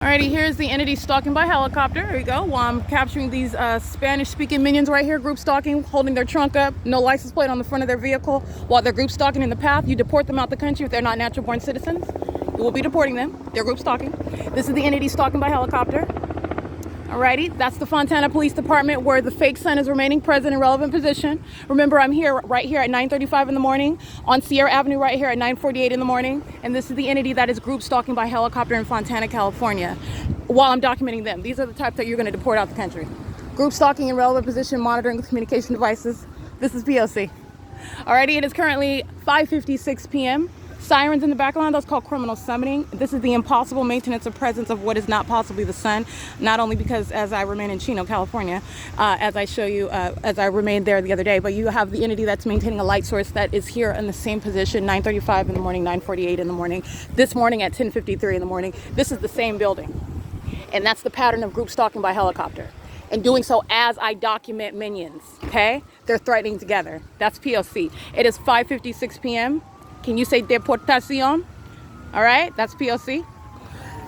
Alrighty, here's the entity stalking by helicopter. There you go. While I'm capturing these Spanish-speaking minions right here, group stalking, holding their trunk up, no license plate on the front of their vehicle, while they're group stalking in the path. You deport them out the country if they're not natural-born citizens. You will be deporting them. They're group stalking. This is the entity stalking by helicopter. Alrighty, that's the Fontana Police Department where the fake son is remaining present in relevant position. Remember, I'm here, right here at 9:35 in the morning on Sierra Avenue, right here at 9:48 in the morning. And this is the entity that is group stalking by helicopter in Fontana, California. While I'm documenting them, these are the types that you're going to deport out the country. Group stalking in relevant position, monitoring with communication devices. This is P.O.C. Alrighty, it is currently 5:56 p.m. Sirens in the background, that's called criminal summoning. This is the impossible maintenance of presence of what is not possibly the sun. Not only because as I remain in Chino, California, as I show you, as I remained there the other day, but you have the entity that's maintaining a light source that is here in the same position, 9:35 in the morning, 9:48 in the morning, this morning at 10:53 in the morning. This is the same building. And that's the pattern of group stalking by helicopter. And doing so as I document minions, okay? They're threatening together. That's P.O.C. It is 5:56 p.m. Can you say DEPORTATION? All right, that's P.O.C.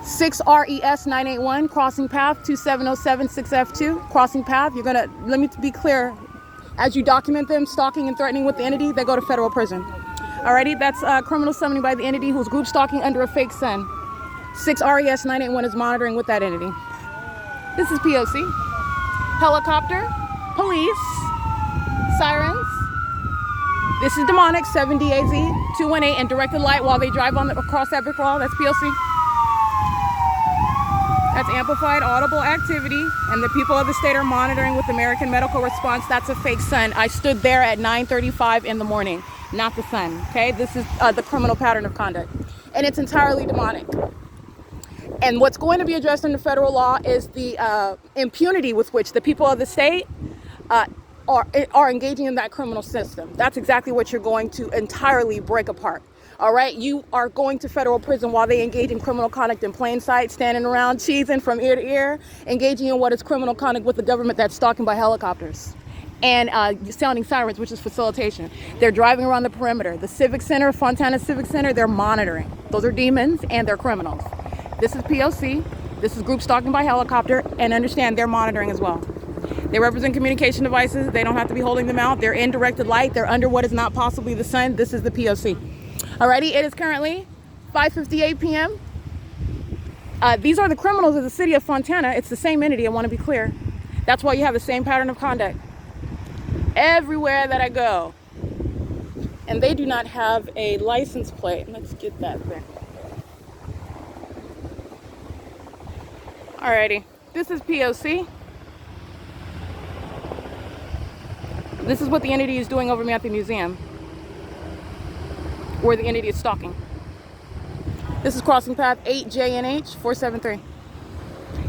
6RES 981, crossing path 2707 6F2, crossing path. You're gonna, let me be clear, as you document them stalking and threatening with the entity, they go to federal prison. Alrighty, that's criminal summoning by the entity who's group stalking under a fake son. 6RES 981 is monitoring with that entity. This is P.O.C. Helicopter, police, sirens. This is demonic, 7DAZ, 218, and directed light while they drive across that brick wall. That's P.O.C. That's amplified audible activity, and the people of the state are monitoring with American medical response. That's a fake sun. I stood there at 9:35 in the morning, not the sun, okay? This is the criminal pattern of conduct, and it's entirely demonic. And what's going to be addressed under federal law is the impunity with which the people of the state are engaging in that criminal system. That's exactly what you're going to entirely break apart. All right, you are going to federal prison while they engage in criminal conduct in plain sight, standing around, cheesing from ear to ear, engaging in what is criminal conduct with the government that's stalking by helicopters and sounding sirens, which is facilitation. They're driving around the perimeter. The Civic Center, Fontana Civic Center, they're monitoring. Those are demons and they're criminals. This is P.O.C. This is group stalking by helicopter, and understand they're monitoring as well. They represent communication devices. They don't have to be holding them out. They're in directed light. They're under what is not possibly the sun. This is the P.O.C. Alrighty, it is currently 5:58 p.m. These are the criminals of the city of Fontana. It's the same entity, I want to be clear. That's why you have the same pattern of conduct everywhere that I go. And they do not have a license plate. Let's get that there. Alrighty, this is P.O.C. This is what the entity is doing over me at the museum, where the entity is stalking. This is crossing path 8JNH 473.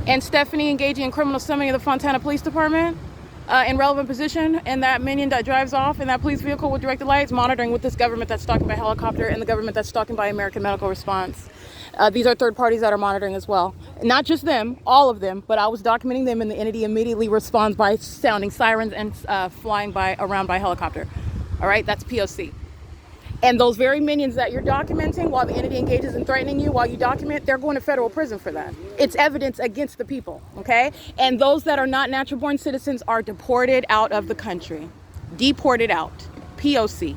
And Stephanie engaging in criminal summoning of the Fontana Police Department in relevant position, and that minion that drives off in that police vehicle with directed lights, monitoring with this government that's stalking by helicopter and the government that's stalking by American medical response. These are third parties that are monitoring as well. Not just them, all of them, but I was documenting them, and the entity immediately responds by sounding sirens and flying around by helicopter. All right, that's P.O.C. And those very minions that you're documenting while the entity engages in threatening you while you document, they're going to federal prison for that. It's evidence against the people, okay? And those that are not natural born citizens are deported out of the country. Deported out. P.O.C.